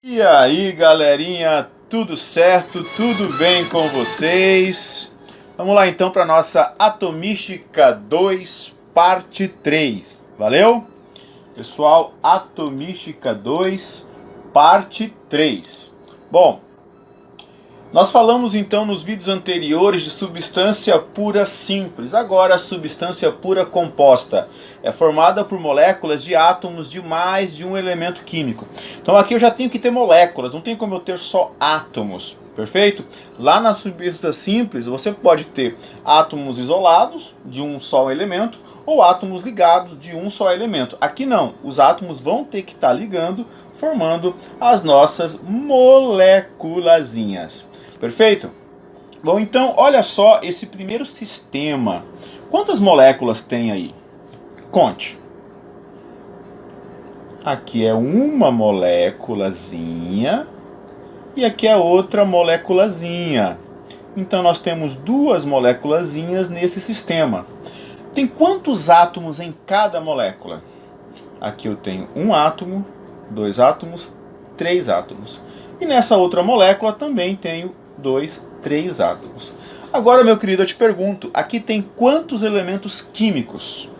E aí, galerinha, tudo certo? Tudo bem com vocês? Vamos lá então para nossa Atomística 2, parte 3. Valeu? Pessoal, Atomística 2, parte 3. Bom, nós falamos então nos vídeos anteriores de substância pura simples. Agora a substância pura composta é formada por moléculas de átomos de mais de um elemento químico. Então aqui eu já tenho que ter moléculas, não tem como eu ter só átomos, perfeito? Lá na substância simples você pode ter átomos isolados de um só elemento ou átomos ligados de um só elemento. Aqui não, os átomos vão ter que estar ligando, formando as nossas moléculazinhas. Perfeito? Bom, então olha só esse primeiro sistema. Quantas moléculas tem aí? Conte. Aqui é uma moléculazinha e aqui é outra moléculazinha. Então nós temos duas moléculazinhas nesse sistema. Tem quantos átomos em cada molécula? Aqui eu tenho um átomo, dois átomos, três átomos. E nessa outra molécula também tenho três átomos. Agora, meu querido, eu te pergunto, aqui tem quantos elementos químicos?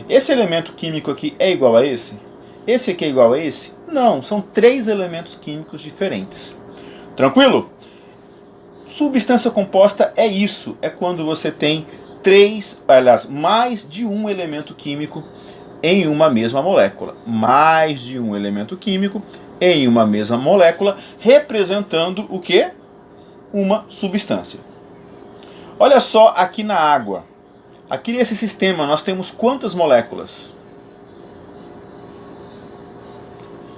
Esse elemento químico aqui é igual a esse? Esse aqui é igual a esse? Não, são três elementos químicos diferentes. Tranquilo? Substância composta é isso, é quando você tem mais de um elemento químico em uma mesma molécula. Mais de um elemento químico em uma mesma molécula, representando o quê? Uma substância. Olha só aqui na água. Aqui nesse sistema nós temos quantas moléculas?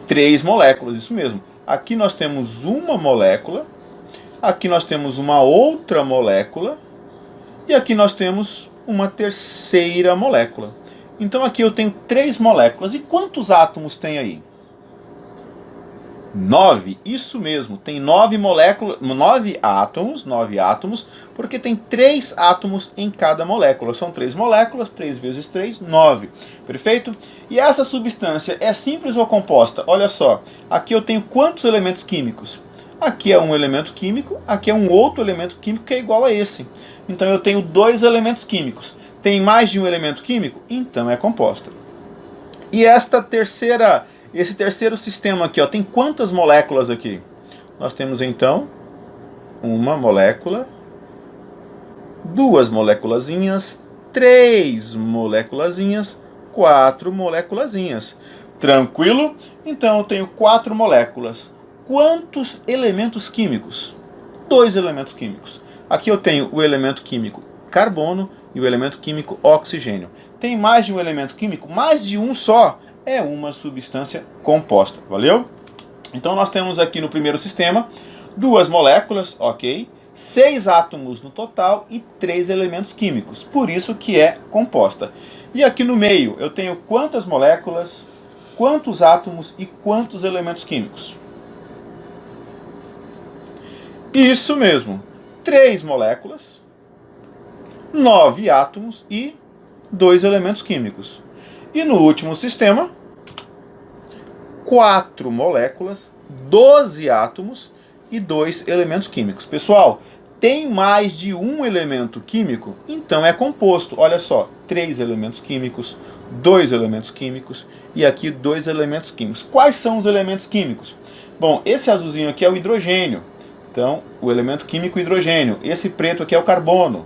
3 moléculas, isso mesmo. Aqui nós temos uma molécula, aqui nós temos uma outra molécula e aqui nós temos uma terceira molécula. Então aqui eu tenho 3 moléculas. E quantos átomos tem aí? 9, isso mesmo, tem 9 moléculas, 9 átomos, porque tem 3 átomos em cada molécula. São 3 moléculas, 3 vezes 3, 9. Perfeito? E essa substância é simples ou composta? Olha só, aqui eu tenho quantos elementos químicos? Aqui é um elemento químico, aqui é um outro elemento químico que é igual a esse. Então eu tenho 2 elementos químicos. Tem mais de um elemento químico? Então é composta. E esse terceiro sistema aqui, ó, tem quantas moléculas aqui? Nós temos então uma molécula, duas moléculazinhas, 3 moléculazinhas, 4 moléculazinhas. Tranquilo? Então eu tenho 4 moléculas. Quantos elementos químicos? 2 elementos químicos. Aqui eu tenho o elemento químico carbono e o elemento químico oxigênio. Tem mais de um elemento químico? Mais de um só é uma substância composta. Valeu? Então nós temos aqui no primeiro sistema 2 moléculas, ok? 6 átomos no total e 3 elementos químicos. Por isso que é composta. E aqui no meio eu tenho quantas moléculas, quantos átomos e quantos elementos químicos? Isso mesmo. 3 moléculas, 9 átomos e 2 elementos químicos. E no último sistema, 4 moléculas, 12 átomos e 2 elementos químicos. Pessoal, tem mais de um elemento químico? Então é composto. Olha só, 3 elementos químicos, 2 elementos químicos e aqui 2 elementos químicos. Quais são os elementos químicos? Bom, esse azulzinho aqui é o hidrogênio. Então, o elemento químico hidrogênio. Esse preto aqui é o carbono.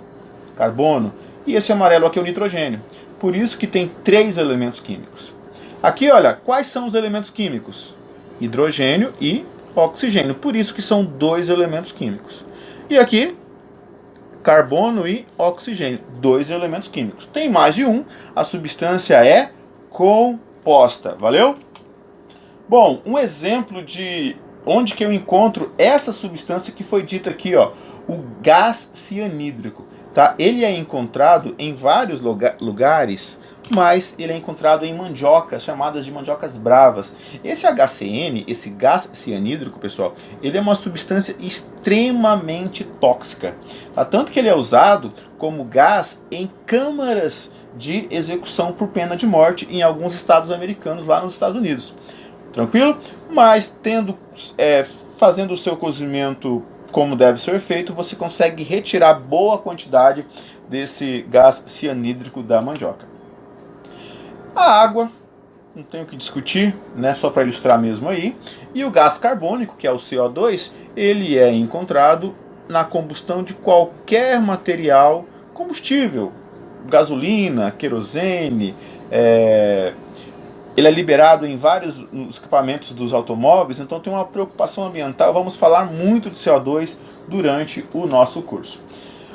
E esse amarelo aqui é o nitrogênio. Por isso que tem 3 elementos químicos. Aqui, olha, quais são os elementos químicos? Hidrogênio e oxigênio. Por isso que são 2 elementos químicos. E aqui, carbono e oxigênio. 2 elementos químicos. Tem mais de um. A substância é composta. Valeu? Bom, um exemplo de onde que eu encontro essa substância que foi dita aqui, ó, o gás cianídrico. Tá? Ele é encontrado em vários lugares, mas ele é encontrado em mandiocas, chamadas de mandiocas bravas. Esse HCN, esse gás cianídrico, pessoal, ele é uma substância extremamente tóxica. Tá? Tanto que ele é usado como gás em câmaras de execução por pena de morte em alguns estados americanos, lá nos Estados Unidos. Tranquilo? Mas fazendo o seu cozimento como deve ser feito, você consegue retirar boa quantidade desse gás cianídrico da mandioca. A água, não tenho o que discutir, né? Só para ilustrar mesmo aí. E o gás carbônico, que é o CO2, ele é encontrado na combustão de qualquer material combustível, gasolina, querosene, ele é liberado em vários equipamentos dos automóveis, então tem uma preocupação ambiental. Vamos falar muito de CO2 durante o nosso curso.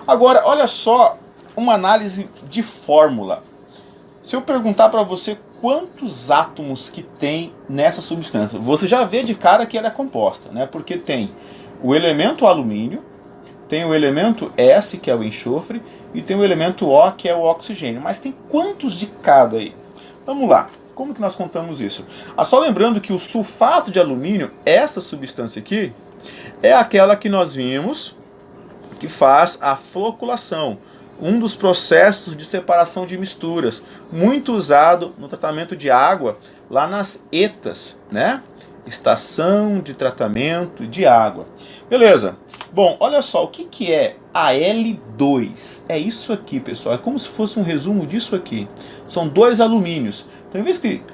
Agora, olha só uma análise de fórmula. Se eu perguntar para você quantos átomos que tem nessa substância, você já vê de cara que ela é composta, né? Porque tem o elemento alumínio, tem o elemento S, que é o enxofre, e tem o elemento O, que é o oxigênio. Mas tem quantos de cada aí? Vamos lá. Como que nós contamos isso? Só lembrando que o sulfato de alumínio, essa substância aqui, é aquela que nós vimos que faz a floculação, um dos processos de separação de misturas, muito usado no tratamento de água lá nas ETAs, né? Estação de Tratamento de Água. Beleza. Bom, olha só, o que é Al2? É isso aqui, pessoal. É como se fosse um resumo disso aqui. São dois alumínios. Então,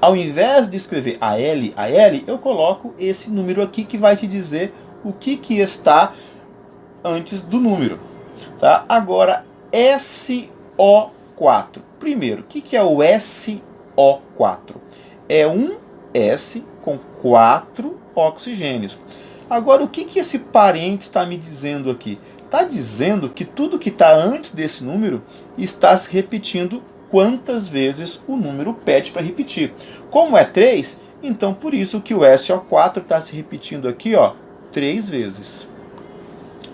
ao invés de escrever Al, eu coloco esse número aqui que vai te dizer o que está antes do número. Tá? Agora, SO4. Primeiro, o que é o SO4? É um S com 4 oxigênios. Agora, o que esse parente está me dizendo aqui? Está dizendo que tudo que está antes desse número está se repetindo quantas vezes o número pede para repetir. Como é 3, então por isso que o SO4 está se repetindo aqui, ó, 3 vezes.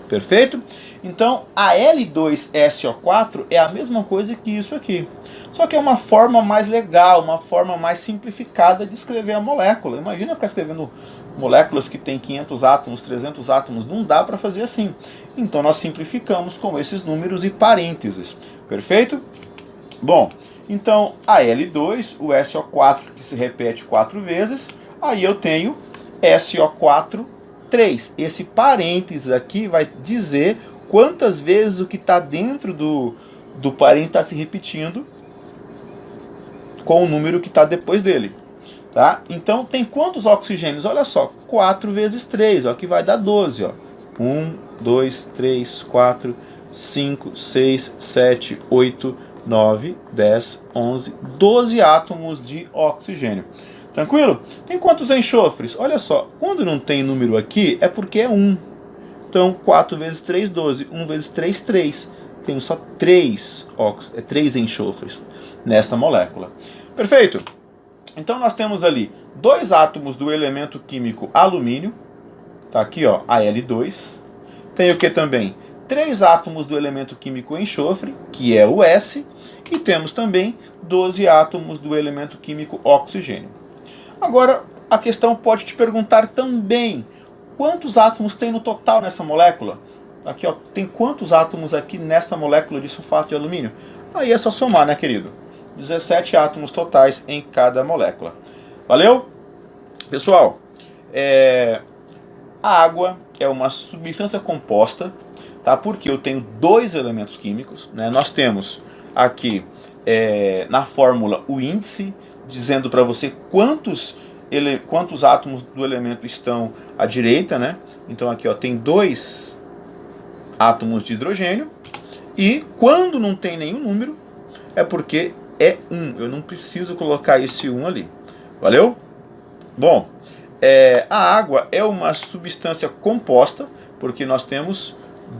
Perfeito? Então, a Al2SO4 é a mesma coisa que isso aqui. Só que é uma forma mais legal, uma forma mais simplificada de escrever a molécula. Imagina ficar escrevendo moléculas que tem 500 átomos, 300 átomos, não dá para fazer assim. Então nós simplificamos com esses números e parênteses. Perfeito? Bom, então a Al2, o SO4 que se repete 4 vezes, aí eu tenho SO4, 3. Esse parênteses aqui vai dizer quantas vezes o que está dentro do parênteses está se repetindo com o número que está depois dele. Tá? Então tem quantos oxigênios? Olha só, 4 vezes 3, ó, que vai dar 12. Ó. 1, 2, 3, 4, 5, 6, 7, 8, 9, 10, 11, 12 átomos de oxigênio. Tranquilo? Tem quantos enxofres? Olha só, quando não tem número aqui é porque é 1. Então 4 vezes 3, 12. 1 vezes 3, 3. Tenho só 3 enxofres nesta molécula. Perfeito? Então nós temos ali 2 átomos do elemento químico alumínio, tá aqui ó, Al2. Tem o que também? 3 átomos do elemento químico enxofre, que é o S, e temos também 12 átomos do elemento químico oxigênio. Agora, a questão pode te perguntar também, quantos átomos tem no total nessa molécula? Aqui ó, tem quantos átomos aqui nessa molécula de sulfato de alumínio? Aí é só somar, né, querido? 17 átomos totais em cada molécula. Valeu? Pessoal, a água é uma substância composta, tá? Porque eu tenho 2 elementos químicos, né? Nós temos aqui na fórmula o índice, dizendo para você quantos átomos do elemento estão à direita, né? Então aqui ó, tem 2 átomos de hidrogênio, e quando não tem nenhum número, é porque é 1. Eu não preciso colocar esse 1 ali. Valeu? Bom, a água é uma substância composta, porque nós temos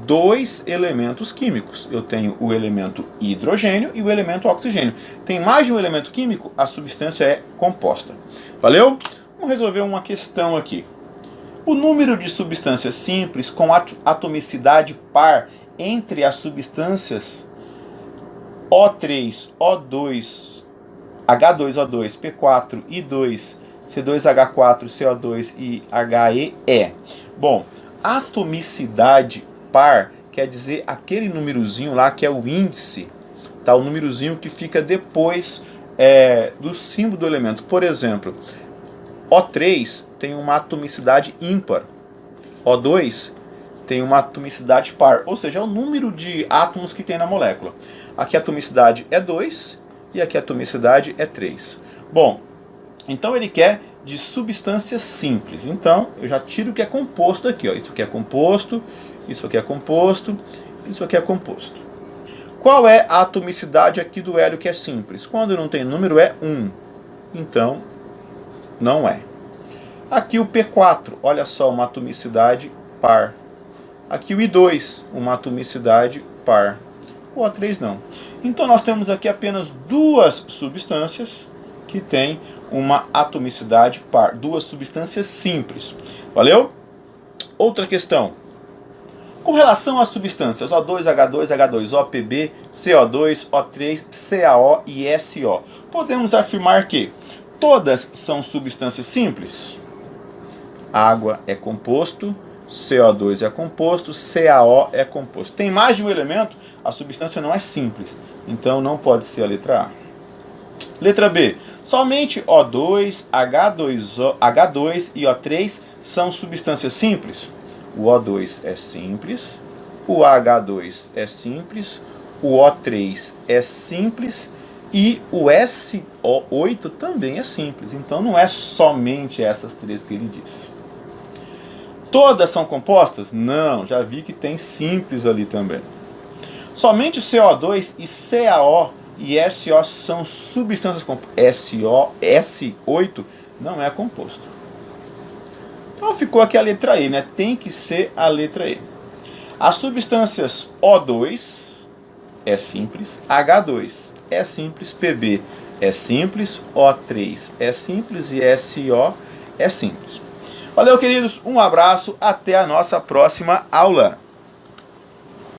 2 elementos químicos. Eu tenho o elemento hidrogênio e o elemento oxigênio. Tem mais de um elemento químico, a substância é composta. Valeu? Vamos resolver uma questão aqui. O número de substâncias simples com atomicidade par entre as substâncias O3, O2, H2O2, P4, I2, C2H4, CO2 e HE é. Bom, atomicidade par quer dizer aquele númerozinho lá que é o índice, tá? O númerozinho que fica depois do símbolo do elemento. Por exemplo, O3 tem uma atomicidade ímpar. O2 tem uma atomicidade par, ou seja, é o número de átomos que tem na molécula. Aqui a atomicidade é 2 e aqui a atomicidade é 3. Bom, então ele quer de substâncias simples. Então eu já tiro o que é composto aqui. Ó. Isso aqui é composto, isso aqui é composto, isso aqui é composto. Qual é a atomicidade aqui do hélio que é simples? Quando não tem número é 1. Então não é. Aqui o P4, olha só, uma atomicidade par. Aqui o I2, uma atomicidade par. O O3 não. Então nós temos aqui apenas duas substâncias que têm uma atomicidade par. Duas substâncias simples. Valeu? Outra questão. Com relação às substâncias O2, H2, H2O, Pb, CO2, O3, CaO e SO, podemos afirmar que todas são substâncias simples? Água é composto, CO2 é composto, CaO é composto. Tem mais de um elemento, a substância não é simples. Então não pode ser a letra A. Letra B. Somente O2, H2 e O3 são substâncias simples? O O2 é simples, o H2 é simples, o O3 é simples e o SO8 também é simples. Então não é somente essas três que ele disse. Todas são compostas? Não, já vi que tem simples ali também. Somente CO2 e CaO e SO são substâncias compostas. S8 não é composto. Então ficou aqui a letra E, né? Tem que ser a letra E. As substâncias O2 é simples, H2 é simples, Pb é simples, O3 é simples e SO é simples. Valeu, queridos, um abraço, até a nossa próxima aula.